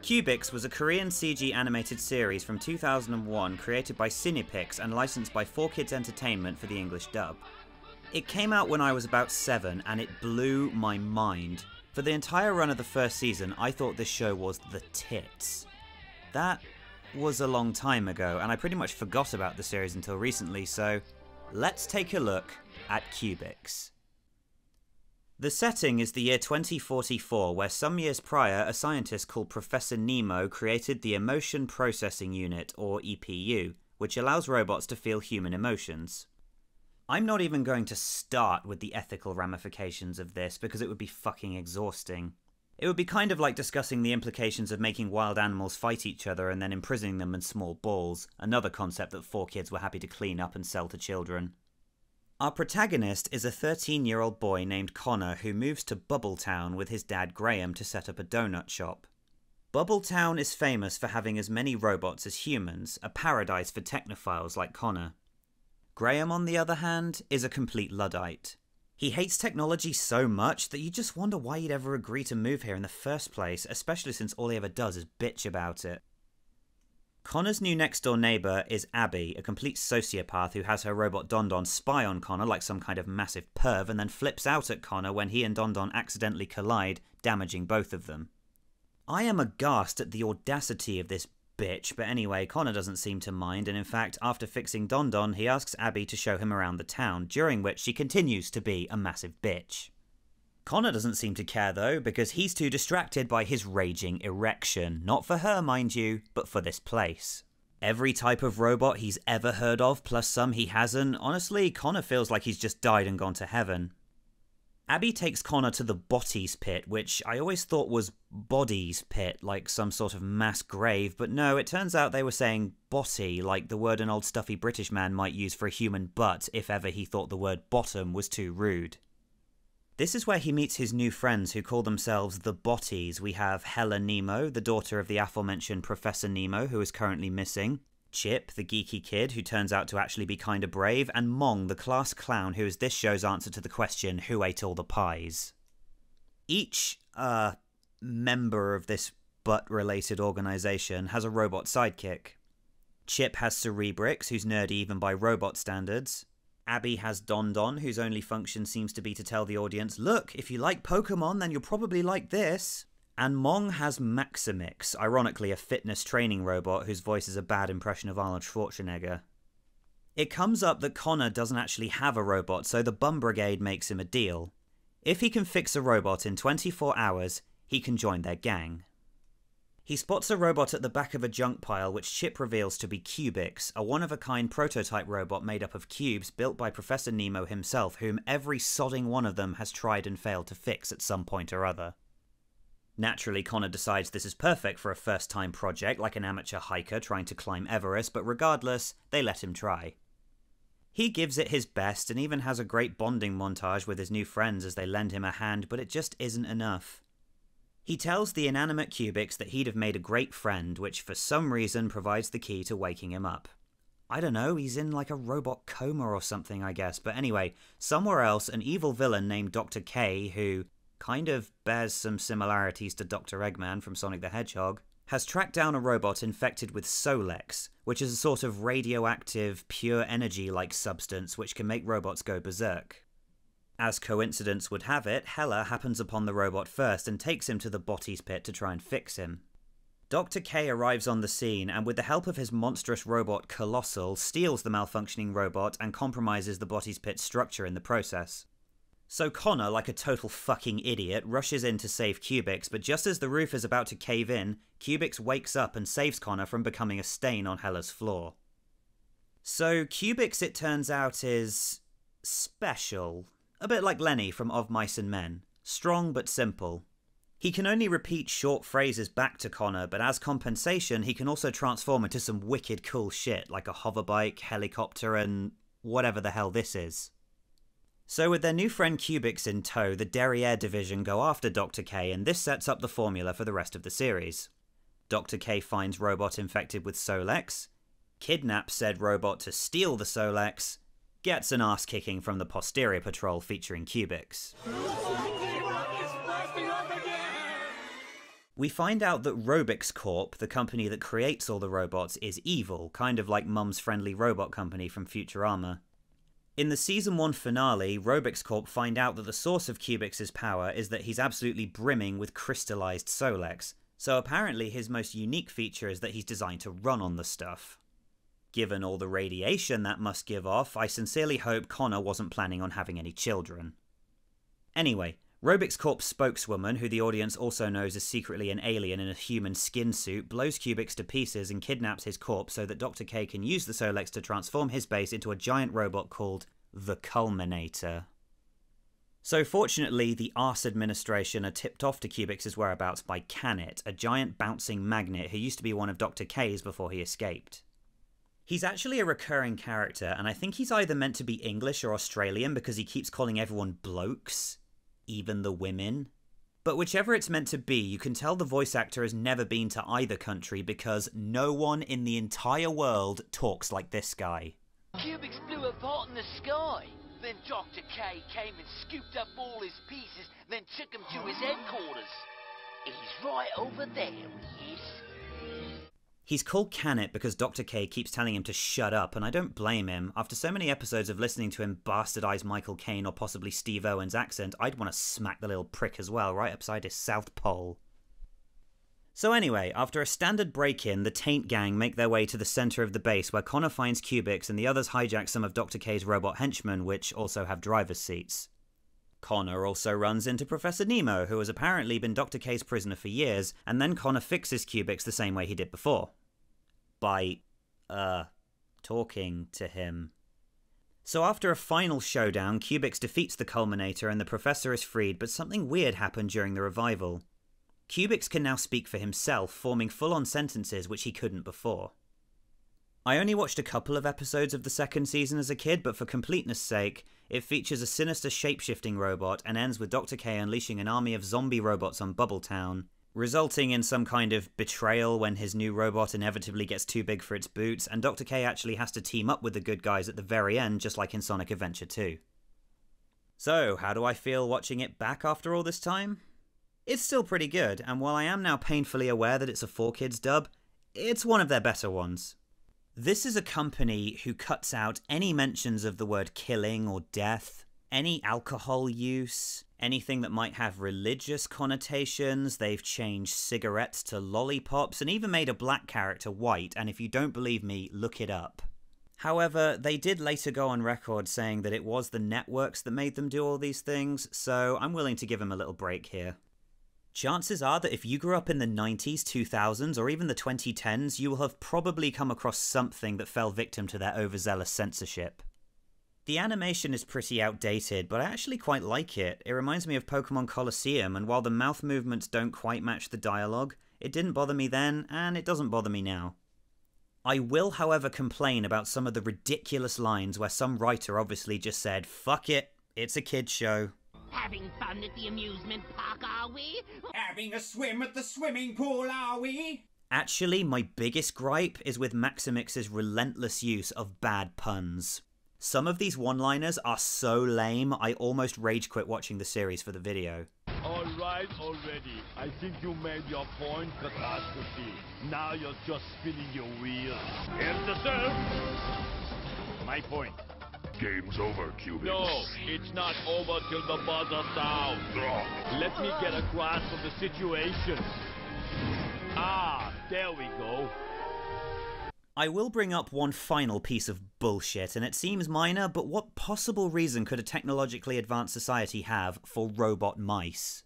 Cubix was a Korean CG animated series from 2001 created by Cinepix and licensed by 4Kids Entertainment for the English dub. It came out when I was about 7 and it blew my mind. For the entire run of the first season, I thought this show was the tits. That was a long time ago, and I pretty much forgot about the series until recently, so let's take a look at Cubix. The setting is the year 2044, where some years prior, a scientist called Professor Nemo created the Emotion Processing Unit, or EPU, which allows robots to feel human emotions. I'm not even going to start with the ethical ramifications of this, because it would be fucking exhausting. It would be kind of like discussing the implications of making wild animals fight each other and then imprisoning them in small balls, another concept that 4Kids were happy to clean up and sell to children. Our protagonist is a 13-year-old boy named Connor who moves to Bubbletown with his dad Graham to set up a donut shop. Bubbletown is famous for having as many robots as humans, a paradise for technophiles like Connor. Graham, on the other hand, is a complete Luddite. He hates technology so much that you just wonder why he'd ever agree to move here in the first place, especially since all he ever does is bitch about it. Connor's new next-door neighbour is Abby, a complete sociopath who has her robot Don Don spy on Connor like some kind of massive perv and then flips out at Connor when he and Don Don accidentally collide, damaging both of them. I am aghast at the audacity of this bitch, but anyway, Connor doesn't seem to mind, and in fact, after fixing Don Don, he asks Abby to show him around the town, during which she continues to be a massive bitch. Connor doesn't seem to care though, because he's too distracted by his raging erection. Not for her, mind you, but for this place. Every type of robot he's ever heard of, plus some he hasn't. Honestly, Connor feels like he's just died and gone to heaven. Abby takes Connor to the Botties pit, which I always thought was Bodies pit, like some sort of mass grave, but no, it turns out they were saying botty, like the word an old stuffy British man might use for a human butt if ever he thought the word bottom was too rude. This is where he meets his new friends who call themselves the Botties. We have Hella Nemo, the daughter of the aforementioned Professor Nemo, who is currently missing, Chip, the geeky kid who turns out to actually be kinda brave, and Mong, the class clown who is this show's answer to the question, who ate all the pies? Each, member of this butt-related organisation has a robot sidekick. Chip has Cerebrix, who's nerdy even by robot standards. Abby has Don Don, whose only function seems to be to tell the audience, look, if you like Pokemon, then you'll probably like this. And Mong has Maximix, ironically a fitness training robot whose voice is a bad impression of Arnold Schwarzenegger. It comes up that Connor doesn't actually have a robot, so the Bum Brigade makes him a deal. If he can fix a robot in 24 hours, he can join their gang. He spots a robot at the back of a junk pile which Chip reveals to be Cubix, a one-of-a-kind prototype robot made up of cubes built by Professor Nemo himself, whom every sodding one of them has tried and failed to fix at some point or other. Naturally, Connor decides this is perfect for a first-time project, like an amateur hiker trying to climb Everest, but regardless, they let him try. He gives it his best and even has a great bonding montage with his new friends as they lend him a hand, but it just isn't enough. He tells the inanimate Cubix that he'd have made a great friend, which for some reason provides the key to waking him up. I don't know, he's in like a robot coma or something, I guess, but anyway, somewhere else, an evil villain named Dr. K, who kind of bears some similarities to Dr. Eggman from Sonic the Hedgehog, has tracked down a robot infected with Solex, which is a sort of radioactive, pure energy-like substance which can make robots go berserk. As coincidence would have it, Hella happens upon the robot first and takes him to the Botties pit to try and fix him. Dr. K arrives on the scene and with the help of his monstrous robot Colossal, steals the malfunctioning robot and compromises the Botties pit's structure in the process. So Connor, like a total fucking idiot, rushes in to save Cubix, but just as the roof is about to cave in, Cubix wakes up and saves Connor from becoming a stain on Hella's floor. So Cubix, it turns out, is special. A bit like Lenny from Of Mice and Men. Strong but simple. He can only repeat short phrases back to Connor, but as compensation, he can also transform into some wicked cool shit, like a hoverbike, helicopter, and whatever the hell this is. So with their new friend Cubix in tow, the Derriere Division go after Dr. K, and this sets up the formula for the rest of the series. Dr. K finds robot infected with Solex, kidnaps said robot to steal the Solex, gets an ass-kicking from the Posterior Patrol featuring Cubix. We find out that Robix Corp, the company that creates all the robots, is evil, kind of like Mum's friendly robot company from Futurama. In the Season 1 finale, Robix Corp find out that the source of Cubix's power is that he's absolutely brimming with crystallized Solex, so apparently his most unique feature is that he's designed to run on the stuff. Given all the radiation that must give off, I sincerely hope Connor wasn't planning on having any children. Anyway, Robix Corp's spokeswoman, who the audience also knows is secretly an alien in a human skin suit, blows Cubix to pieces and kidnaps his corpse so that Dr. K can use the Solex to transform his base into a giant robot called the Culminator. So fortunately, the Arse administration are tipped off to Cubix's whereabouts by Canet, a giant bouncing magnet who used to be one of Dr. K's before he escaped. He's actually a recurring character, and I think he's either meant to be English or Australian because he keeps calling everyone blokes. Even the women. But whichever it's meant to be, you can tell the voice actor has never been to either country because no one in the entire world talks like this guy. Cubix blew apart in the sky. Then Dr. K came and scooped up all his pieces, then took him to his headquarters. He's right over there, he is. He's called Canet because Dr. K keeps telling him to shut up, and I don't blame him. After so many episodes of listening to him bastardize Michael Caine or possibly Steve Owen's accent, I'd want to smack the little prick as well, right upside his South Pole. So anyway, after a standard break-in, the Taint Gang make their way to the center of the base where Connor finds Cubix and the others hijack some of Dr. K's robot henchmen, which also have driver's seats. Connor also runs into Professor Nemo, who has apparently been Dr. K's prisoner for years, and then Connor fixes Cubix the same way he did before. By, talking to him. So after a final showdown, Cubix defeats the Culminator and the Professor is freed, but something weird happened during the revival. Cubix can now speak for himself, forming full-on sentences which he couldn't before. I only watched a couple of episodes of the second season as a kid, but for completeness' sake, it features a sinister shape-shifting robot and ends with Dr. K unleashing an army of zombie robots on Bubbletown, resulting in some kind of betrayal when his new robot inevitably gets too big for its boots, and Dr. K actually has to team up with the good guys at the very end, just like in Sonic Adventure 2. So, how do I feel watching it back after all this time? It's still pretty good, and while I am now painfully aware that it's a 4Kids dub, it's one of their better ones. This is a company who cuts out any mentions of the word killing or death, any alcohol use, anything that might have religious connotations. They've changed cigarettes to lollipops and even made a black character white, and if you don't believe me, look it up. However, they did later go on record saying that it was the networks that made them do all these things, so I'm willing to give them a little break here. Chances are that if you grew up in the 90s, 2000s, or even the 2010s, you will have probably come across something that fell victim to their overzealous censorship. The animation is pretty outdated, but I actually quite like it. It reminds me of Pokemon Colosseum, and while the mouth movements don't quite match the dialogue, it didn't bother me then, and it doesn't bother me now. I will, however, complain about some of the ridiculous lines where some writer obviously just said, "Fuck it, it's a kid's show." Having fun at the amusement park, are we? Having a swim at the swimming pool, are we? Actually, my biggest gripe is with Maximix's relentless use of bad puns. Some of these one-liners are so lame, I almost rage quit watching the series for the video. Alright already. I think you made your point, Catastrophe. Now you're just spinning your wheels. Here's the serve. My point. Game's over, Cubix. No, it's not over till the buzzer sounds. Let me get a grasp of the situation. Ah, there we go. I will bring up one final piece of bullshit, and it seems minor, but what possible reason could a technologically advanced society have for robot mice?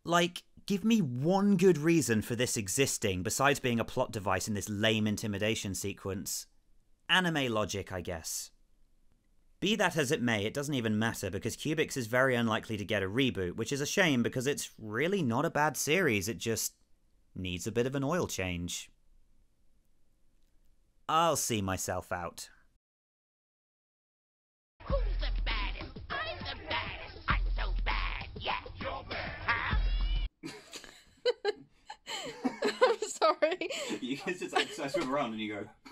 Like, give me one good reason for this existing, besides being a plot device in this lame intimidation sequence. Anime logic, I guess. Be that as it may, it doesn't even matter, because Cubix is very unlikely to get a reboot, which is a shame because it's really not a bad series, it just needs a bit of an oil change. I'll see myself out. Who's the baddest? I'm the baddest. I'm so bad, yeah. You're bad. Huh? I'm sorry. You guys just like swim around and you go,